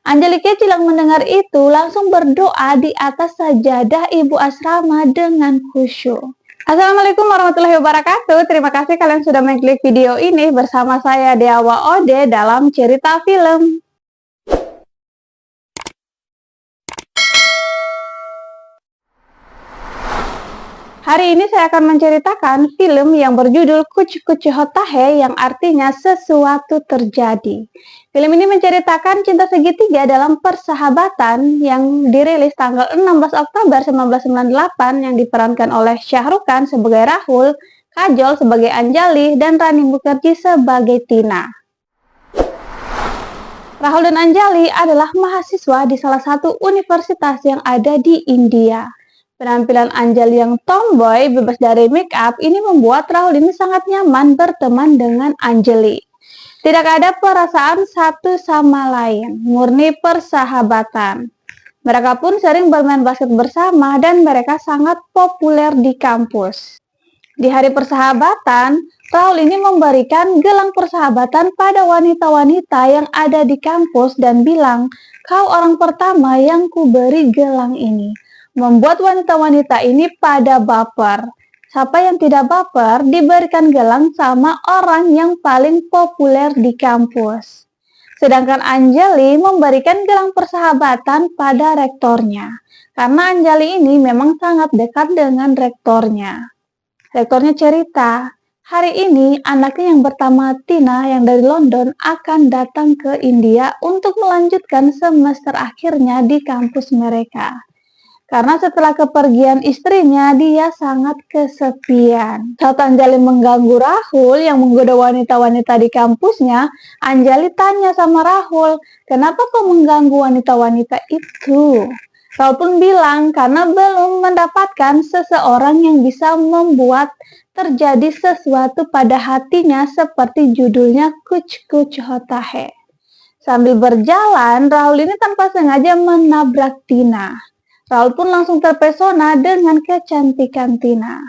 Anjali Kecil yang mendengar itu langsung berdoa di atas sajadah ibu asrama dengan khusyuk. Assalamualaikum warahmatullahi wabarakatuh. Terima kasih kalian sudah mengklik video ini bersama saya Deawa Ode dalam cerita film. Hari ini saya akan menceritakan film yang berjudul Kuch Kuch Hota Hai yang artinya sesuatu terjadi. Film ini menceritakan cinta segitiga dalam persahabatan yang dirilis tanggal 16 Oktober 1998 yang diperankan oleh Shah Rukh Khan sebagai Rahul, Kajol sebagai Anjali, dan Rani Mukherjee sebagai Tina. Rahul dan Anjali adalah mahasiswa di salah satu universitas yang ada di India. Penampilan Anjali yang tomboy, bebas dari make up, ini membuat Rahul ini sangat nyaman berteman dengan Anjali. Tidak ada perasaan satu sama lain, murni persahabatan. Mereka pun sering bermain basket bersama dan mereka sangat populer di kampus. Di hari persahabatan, Rahul ini memberikan gelang persahabatan pada wanita-wanita yang ada di kampus dan bilang, "Kau orang pertama yang kuberi gelang ini." Membuat wanita-wanita ini pada baper. Siapa yang tidak baper diberikan gelang sama orang yang paling populer di kampus. Sedangkan Anjali memberikan gelang persahabatan pada rektornya. Karena Anjali ini memang sangat dekat dengan rektornya. Rektornya cerita, hari ini anaknya yang bernama Tina yang dari London akan datang ke India untuk melanjutkan semester akhirnya di kampus mereka. Karena setelah kepergian istrinya, dia sangat kesepian. Saat Anjali mengganggu Rahul yang menggoda wanita-wanita di kampusnya, Anjali tanya sama Rahul, "Kenapa kau mengganggu wanita-wanita itu?" Rahul pun bilang, karena belum mendapatkan seseorang yang bisa membuat terjadi sesuatu pada hatinya seperti judulnya Kuch Kuch Hota Hai. Sambil berjalan, Rahul ini tanpa sengaja menabrak Tina. Rahul pun langsung terpesona dengan kecantikan Tina.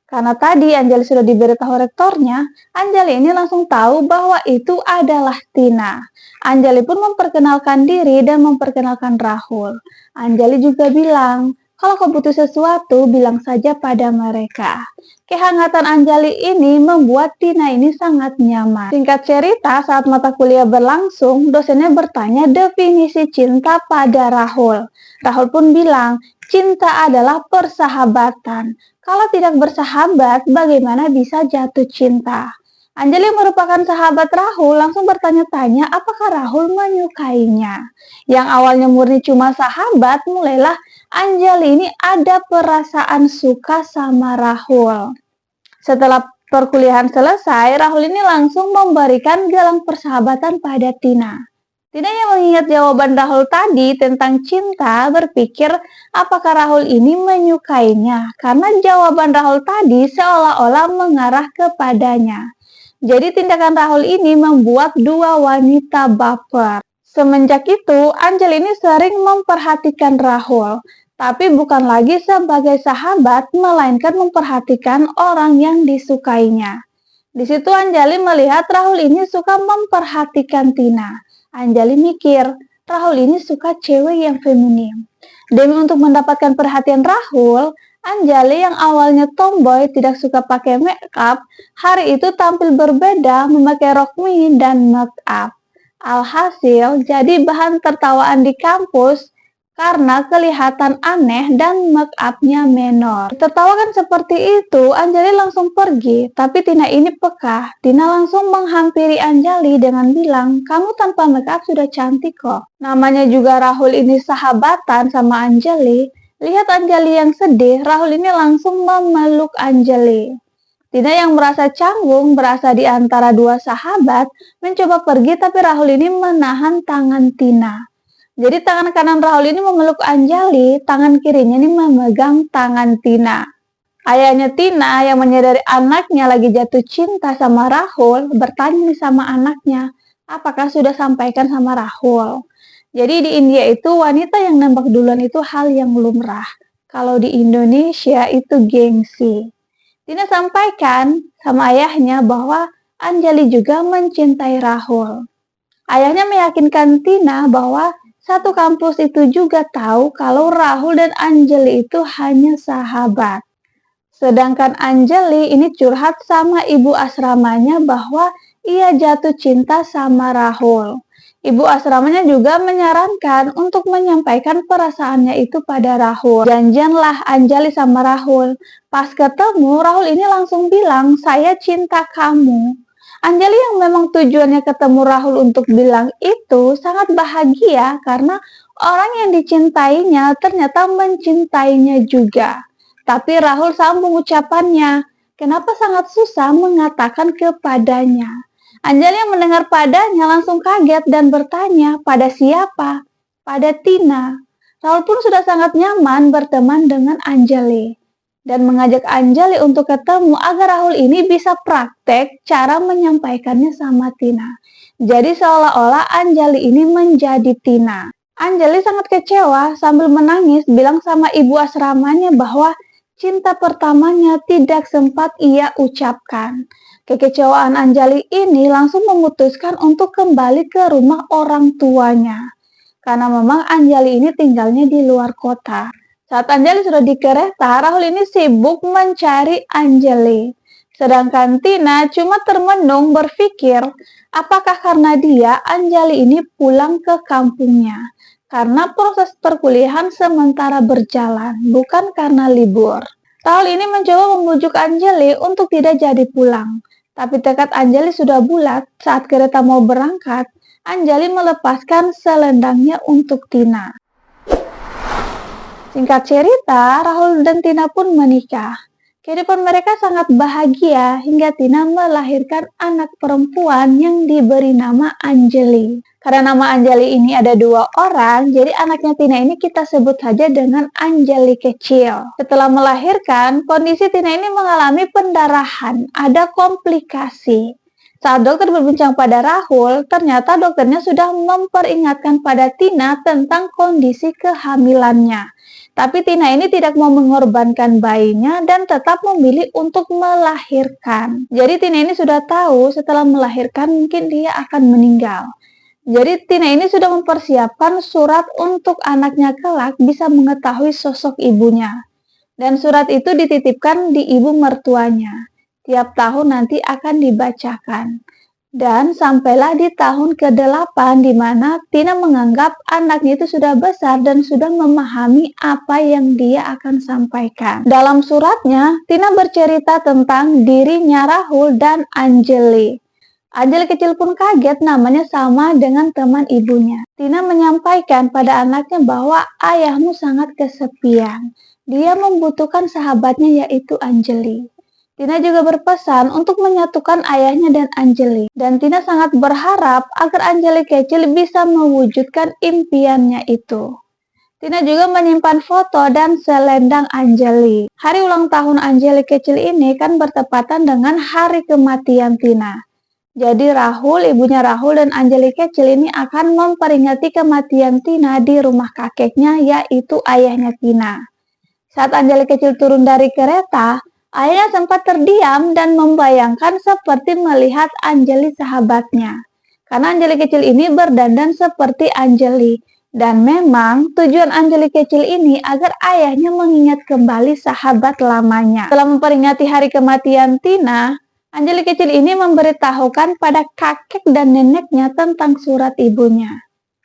Karena tadi Anjali sudah diberitahu rektornya, Anjali ini langsung tahu bahwa itu adalah Tina. Anjali pun memperkenalkan diri dan memperkenalkan Rahul. Anjali juga bilang, "Kalau kau butuh sesuatu, bilang saja pada mereka." Kehangatan Anjali ini membuat Tina ini sangat nyaman. Singkat cerita, saat mata kuliah berlangsung, dosennya bertanya definisi cinta pada Rahul. Rahul pun bilang, cinta adalah persahabatan. Kalau tidak bersahabat, bagaimana bisa jatuh cinta? Anjali yang merupakan sahabat Rahul langsung bertanya-tanya apakah Rahul menyukainya. Yang awalnya murni cuma sahabat, mulailah Anjali ini ada perasaan suka sama Rahul. Setelah perkuliahan selesai, Rahul ini langsung memberikan gelang persahabatan pada Tina. Tina yang mengingat jawaban Rahul tadi tentang cinta berpikir apakah Rahul ini menyukainya karena jawaban Rahul tadi seolah-olah mengarah kepadanya. Jadi tindakan Rahul ini membuat dua wanita baper. Semenjak itu, Anjali ini sering memperhatikan Rahul, tapi bukan lagi sebagai sahabat, melainkan memperhatikan orang yang disukainya. Di situ Anjali melihat Rahul ini suka memperhatikan Tina. Anjali mikir, Rahul ini suka cewek yang feminim. Demi untuk mendapatkan perhatian Rahul, Anjali yang awalnya tomboy tidak suka pakai make up, hari itu tampil berbeda memakai rok mini dan make up. Alhasil jadi bahan tertawaan di kampus karena kelihatan aneh dan make up-nya menor. Tertawakan seperti itu, Anjali langsung pergi, tapi Tina ini peka. Tina langsung menghampiri Anjali dengan bilang, "Kamu tanpa make up sudah cantik kok." Namanya juga Rahul ini sahabatan sama Anjali. Lihat Anjali yang sedih, Rahul ini langsung memeluk Anjali. Tina yang merasa canggung, berasa di antara dua sahabat, mencoba pergi tapi Rahul ini menahan tangan Tina. Jadi tangan kanan Rahul ini memeluk Anjali, tangan kirinya ini memegang tangan Tina. Ayahnya Tina yang menyadari anaknya lagi jatuh cinta sama Rahul, bertanya sama anaknya, apakah sudah sampaikan sama Rahul? Jadi di India itu wanita yang nembak duluan itu hal yang lumrah. Kalau di Indonesia itu gengsi. Tina sampaikan sama ayahnya bahwa Anjali juga mencintai Rahul. Ayahnya meyakinkan Tina bahwa satu kampus itu juga tahu kalau Rahul dan Anjali itu hanya sahabat. Sedangkan Anjali ini curhat sama ibu asramanya bahwa ia jatuh cinta sama Rahul. Ibu asramanya juga menyarankan untuk menyampaikan perasaannya itu pada Rahul. Janjianlah Anjali sama Rahul. Pas ketemu, Rahul ini langsung bilang, "Saya cinta kamu." Anjali yang memang tujuannya ketemu Rahul untuk bilang itu sangat bahagia karena orang yang dicintainya ternyata mencintainya juga. Tapi Rahul sambung ucapannya, kenapa sangat susah mengatakan kepadanya. Anjali yang mendengar padanya langsung kaget dan bertanya, pada siapa? Pada Tina. Rahul pun sudah sangat nyaman berteman dengan Anjali dan mengajak Anjali untuk ketemu agar Rahul ini bisa praktek cara menyampaikannya sama Tina. Jadi seolah-olah Anjali ini menjadi Tina. Anjali sangat kecewa sambil menangis bilang sama ibu asramanya bahwa cinta pertamanya tidak sempat ia ucapkan. Kekecewaan Anjali ini langsung memutuskan untuk kembali ke rumah orang tuanya. Karena memang Anjali ini tinggalnya di luar kota. Saat Anjali sudah di kereta, Rahul ini sibuk mencari Anjali. Sedangkan Tina cuma termenung berpikir, apakah karena dia Anjali ini pulang ke kampungnya? Karena proses perkuliahan sementara berjalan, bukan karena libur. Rahul ini mencoba membujuk Anjali untuk tidak jadi pulang. Tapi tekad Anjali sudah bulat. Saat kereta mau berangkat, Anjali melepaskan selendangnya untuk Tina. Singkat cerita, Rahul dan Tina pun menikah. Kehidupan mereka sangat bahagia hingga Tina melahirkan anak perempuan yang diberi nama Anjali. Karena nama Anjali ini ada 2 orang, jadi anaknya Tina ini kita sebut saja dengan Anjali kecil. Setelah melahirkan, kondisi Tina ini mengalami pendarahan, ada komplikasi. Saat dokter berbincang pada Rahul, ternyata dokternya sudah memperingatkan pada Tina tentang kondisi kehamilannya. Tapi Tina ini tidak mau mengorbankan bayinya dan tetap memilih untuk melahirkan. Jadi Tina ini sudah tahu setelah melahirkan mungkin dia akan meninggal. Jadi Tina ini sudah mempersiapkan surat untuk anaknya kelak bisa mengetahui sosok ibunya. Dan surat itu dititipkan di ibu mertuanya. Tiap tahun nanti akan dibacakan. Dan sampailah di tahun ke-8 di mana Tina menganggap anaknya itu sudah besar dan sudah memahami apa yang dia akan sampaikan. Dalam suratnya, Tina bercerita tentang dirinya Rahul dan Anjali. Anjali kecil pun kaget, namanya sama dengan teman ibunya. Tina menyampaikan pada anaknya bahwa ayahmu sangat kesepian. Dia membutuhkan sahabatnya yaitu Anjali. Tina juga berpesan untuk menyatukan ayahnya dan Anjali. Dan Tina sangat berharap agar Anjali kecil bisa mewujudkan impiannya itu. Tina juga menyimpan foto dan selendang Anjali. Hari ulang tahun Anjali kecil ini kan bertepatan dengan hari kematian Tina. Jadi Rahul, ibunya Rahul dan Anjali kecil ini akan memperingati kematian Tina di rumah kakeknya yaitu ayahnya Tina. Saat Anjali kecil turun dari kereta, ayahnya sempat terdiam dan membayangkan seperti melihat Anjali sahabatnya. Karena Anjali kecil ini berdandan seperti Anjali. Dan memang tujuan Anjali kecil ini agar ayahnya mengingat kembali sahabat lamanya. Setelah memperingati hari kematian Tina, Anjali kecil ini memberitahukan pada kakek dan neneknya tentang surat ibunya.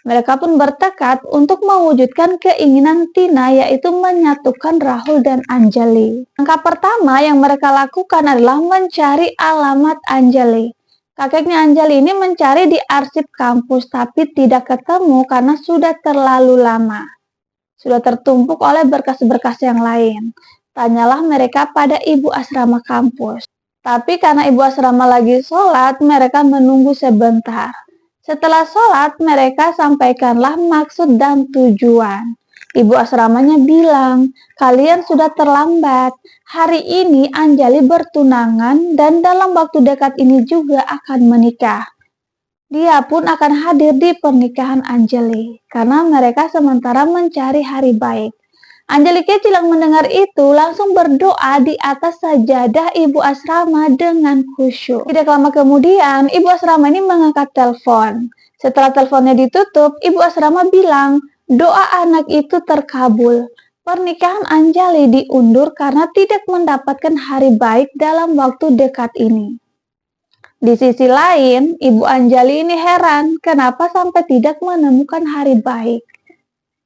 Mereka pun bertekad untuk mewujudkan keinginan Tina yaitu menyatukan Rahul dan Anjali. Langkah pertama yang mereka lakukan adalah mencari alamat Anjali. Kakeknya Anjali ini mencari di arsip kampus tapi tidak ketemu karena sudah terlalu lama. Sudah tertumpuk oleh berkas-berkas yang lain. Tanyalah mereka pada ibu asrama kampus. Tapi karena ibu asrama lagi sholat, mereka menunggu sebentar. Setelah sholat, mereka sampaikanlah maksud dan tujuan. Ibu asramanya bilang, kalian sudah terlambat. Hari ini Anjali bertunangan dan dalam waktu dekat ini juga akan menikah. Dia pun akan hadir di pernikahan Anjali, karena mereka sementara mencari hari baik. Anjali kecil yang mendengar itu langsung berdoa di atas sajadah ibu asrama dengan khusyuk. Tidak lama kemudian, ibu asrama ini mengangkat telepon. Setelah teleponnya ditutup, ibu asrama bilang doa anak itu terkabul. Pernikahan Anjali diundur karena tidak mendapatkan hari baik dalam waktu dekat ini. Di sisi lain, Ibu Anjali ini heran kenapa sampai tidak menemukan hari baik.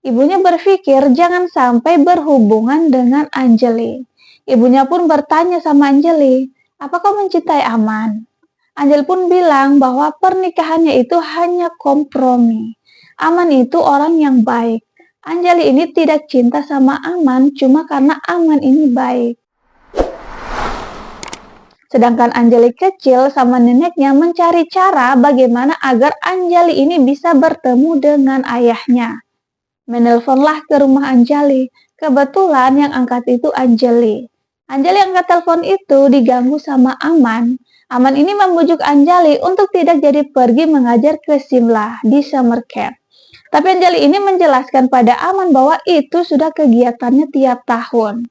Ibunya berpikir jangan sampai berhubungan dengan Anjali. Ibunya pun bertanya sama Anjali, "Apa kau mencintai Aman?" Anjali pun bilang bahwa pernikahannya itu hanya kompromi. Aman itu orang yang baik. Anjali ini tidak cinta sama Aman cuma karena Aman ini baik. Sedangkan Anjali kecil sama neneknya mencari cara bagaimana agar Anjali ini bisa bertemu dengan ayahnya. Menelponlah ke rumah Anjali. Kebetulan yang angkat itu Anjali. Anjali angkat telepon itu diganggu sama Aman. Aman ini membujuk Anjali untuk tidak jadi pergi mengajar ke Simla di summer camp. Tapi Anjali ini menjelaskan pada Aman bahwa itu sudah kegiatannya tiap tahun.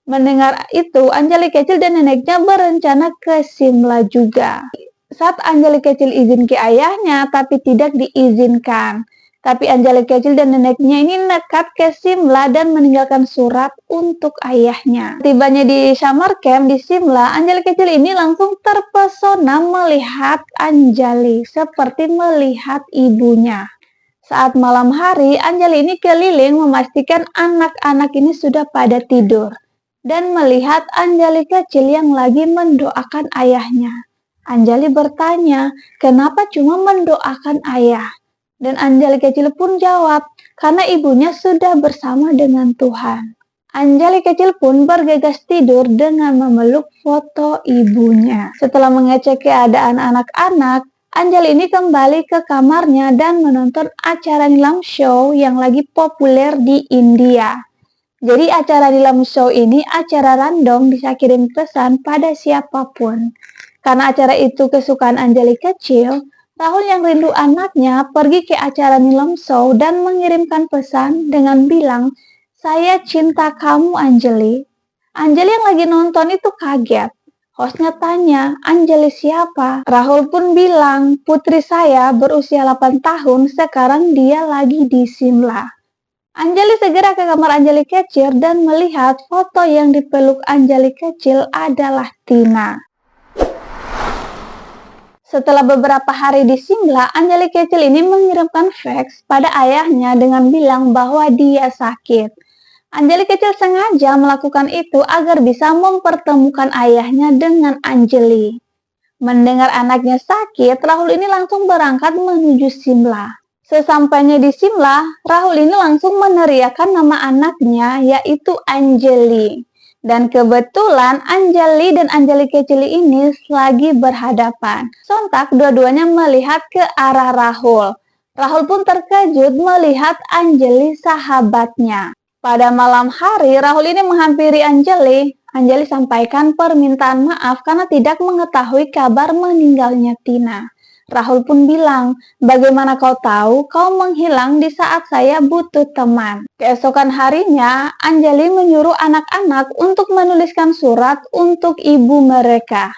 Mendengar itu, Anjali kecil dan neneknya berencana ke Simla juga. Saat Anjali kecil izin ke ayahnya, tapi tidak diizinkan. Tapi Anjali kecil dan neneknya ini nekat ke Simla dan meninggalkan surat untuk ayahnya. Tibanya di summer camp di Simla, Anjali kecil ini langsung terpesona melihat Anjali seperti melihat ibunya. Saat malam hari, Anjali ini keliling memastikan anak-anak ini sudah pada tidur. Dan melihat Anjali kecil yang lagi mendoakan ayahnya. Anjali bertanya, kenapa cuma mendoakan ayah? Dan Anjali kecil pun jawab, karena ibunya sudah bersama dengan Tuhan. Anjali kecil pun bergegas tidur dengan memeluk foto ibunya. Setelah mengecek keadaan anak-anak, Anjali ini kembali ke kamarnya dan menonton acara nilam show yang lagi populer di India. Jadi acara nilam show ini acara random bisa kirim pesan pada siapapun. Karena acara itu kesukaan Anjali kecil, Rahul yang rindu anaknya pergi ke acara nilam show dan mengirimkan pesan dengan bilang, "Saya cinta kamu Anjali." Anjali yang lagi nonton itu kaget. Hostnya tanya, "Anjali siapa?" Rahul pun bilang, "Putri saya berusia 8 tahun, sekarang dia lagi di Simla." Anjali segera ke kamar Anjali kecil dan melihat foto yang dipeluk Anjali kecil adalah Tina. Setelah beberapa hari di Simla, Anjali kecil ini mengirimkan fax pada ayahnya dengan bilang bahwa dia sakit. Anjali kecil sengaja melakukan itu agar bisa mempertemukan ayahnya dengan Anjali. Mendengar anaknya sakit, Rahul ini langsung berangkat menuju Simla. Sesampainya di Simla, Rahul ini langsung meneriakkan nama anaknya yaitu Anjali. Dan kebetulan Anjali dan Anjali kecil ini lagi berhadapan. Sontak dua-duanya melihat ke arah Rahul. Rahul pun terkejut melihat Anjali sahabatnya. Pada malam hari, Rahul ini menghampiri Anjali. Anjali sampaikan permintaan maaf karena tidak mengetahui kabar meninggalnya Tina. Rahul pun bilang, "Bagaimana kau tahu kau menghilang di saat saya butuh teman?" Keesokan harinya, Anjali menyuruh anak-anak untuk menuliskan surat untuk ibu mereka.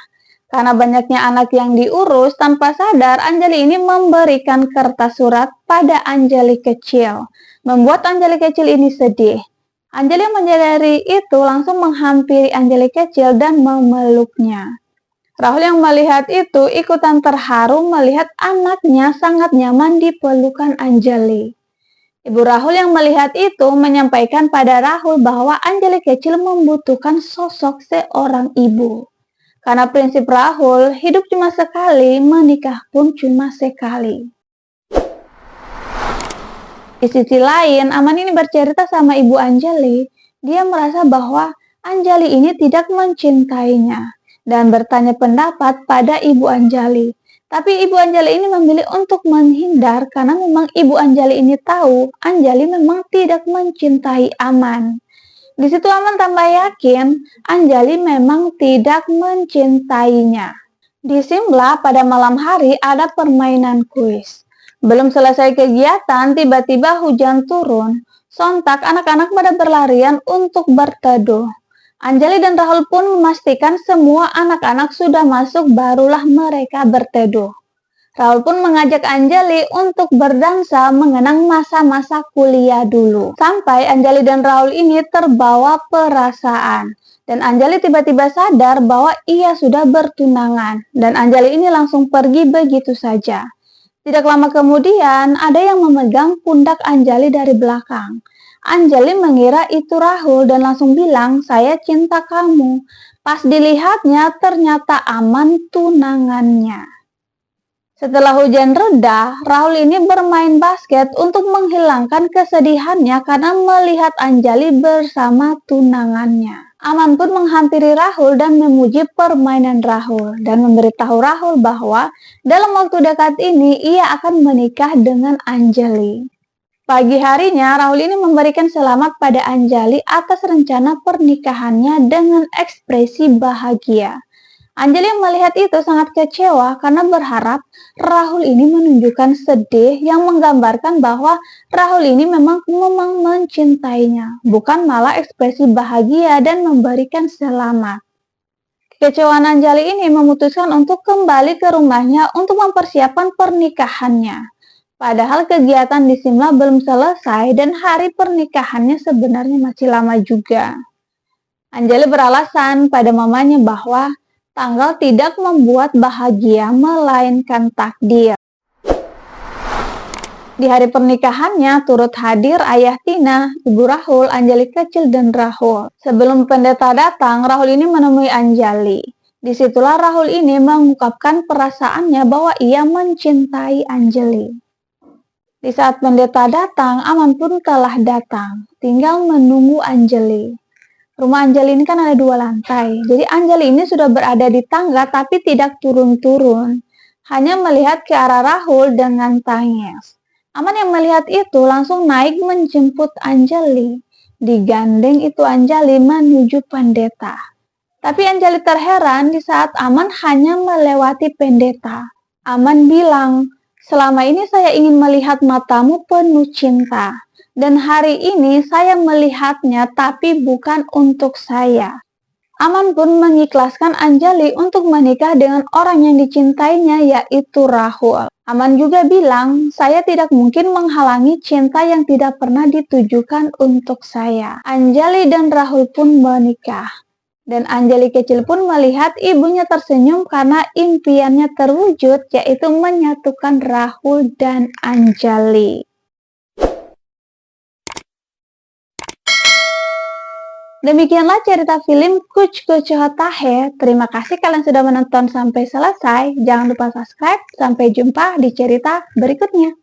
Karena banyaknya anak yang diurus, tanpa sadar Anjali ini memberikan kertas surat pada Anjali kecil. Membuat Anjali kecil ini sedih. Anjali yang menyadari itu langsung menghampiri Anjali kecil dan memeluknya. Rahul yang melihat itu ikutan terharu melihat anaknya sangat nyaman di pelukan Anjali. Ibu Rahul yang melihat itu menyampaikan pada Rahul bahwa Anjali kecil membutuhkan sosok seorang ibu. Karena prinsip Rahul, hidup cuma sekali, menikah pun cuma sekali. Di sisi lain, Aman ini bercerita sama ibu Anjali. Dia merasa bahwa Anjali ini tidak mencintainya dan bertanya pendapat pada ibu Anjali. Tapi ibu Anjali ini memilih untuk menghindar karena memang ibu Anjali ini tahu Anjali memang tidak mencintai Aman. Di situ Aman tambah yakin Anjali memang tidak mencintainya. Di Simla pada malam hari ada permainan kuis. Belum selesai kegiatan, tiba-tiba hujan turun. Sontak anak-anak pada berlarian untuk berteduh. Anjali dan Rahul pun memastikan semua anak-anak sudah masuk barulah mereka berteduh. Rahul pun mengajak Anjali untuk berdansa mengenang masa-masa kuliah dulu. Sampai Anjali dan Rahul ini terbawa perasaan. Dan Anjali tiba-tiba sadar bahwa ia sudah bertunangan. Dan Anjali ini langsung pergi begitu saja. Tidak lama kemudian, ada yang memegang pundak Anjali dari belakang. Anjali mengira itu Rahul dan langsung bilang, "Saya cinta kamu." Pas dilihatnya, ternyata Aman tunangannya. Setelah hujan reda, Rahul ini bermain basket untuk menghilangkan kesedihannya karena melihat Anjali bersama tunangannya. Aman pun menghampiri Rahul dan memuji permainan Rahul dan memberitahu Rahul bahwa dalam waktu dekat ini ia akan menikah dengan Anjali. Pagi harinya, Rahul ini memberikan selamat pada Anjali atas rencana pernikahannya dengan ekspresi bahagia. Anjali yang melihat itu sangat kecewa karena berharap Rahul ini menunjukkan sedih yang menggambarkan bahwa Rahul ini memang mencintainya, bukan malah ekspresi bahagia dan memberikan selamat. Kekecewaan Anjali ini memutuskan untuk kembali ke rumahnya untuk mempersiapkan pernikahannya. Padahal kegiatan di Simla belum selesai dan hari pernikahannya sebenarnya masih lama juga. Anjali beralasan pada mamanya bahwa tanggal tidak membuat bahagia, melainkan takdir. Di hari pernikahannya turut hadir ayah Tina, ibu Rahul, Anjali kecil, dan Rahul. Sebelum pendeta datang, Rahul ini menemui Anjali. Disitulah Rahul ini mengungkapkan perasaannya bahwa ia mencintai Anjali. Di saat pendeta datang, Aman pun telah datang, tinggal menunggu Anjali. Rumah Anjali ini kan ada 2 lantai, jadi Anjali ini sudah berada di tangga tapi tidak turun-turun. Hanya melihat ke arah Rahul dengan tangis. Aman yang melihat itu langsung naik menjemput Anjali. Digandeng itu Anjali menuju pendeta. Tapi Anjali terheran di saat Aman hanya melewati pendeta. Aman bilang, "Selama ini saya ingin melihat matamu penuh cinta. Dan hari ini saya melihatnya tapi bukan untuk saya." Aman pun mengikhlaskan Anjali untuk menikah dengan orang yang dicintainya, yaitu Rahul. Aman juga bilang, "Saya tidak mungkin menghalangi cinta yang tidak pernah ditujukan untuk saya." Anjali dan Rahul pun menikah. Dan Anjali kecil pun melihat ibunya tersenyum karena impiannya terwujud, yaitu menyatukan Rahul dan Anjali. Demikianlah cerita film Kuch Kuch Hota Hai. Terima kasih kalian sudah menonton sampai selesai. Jangan lupa subscribe. Sampai jumpa di cerita berikutnya.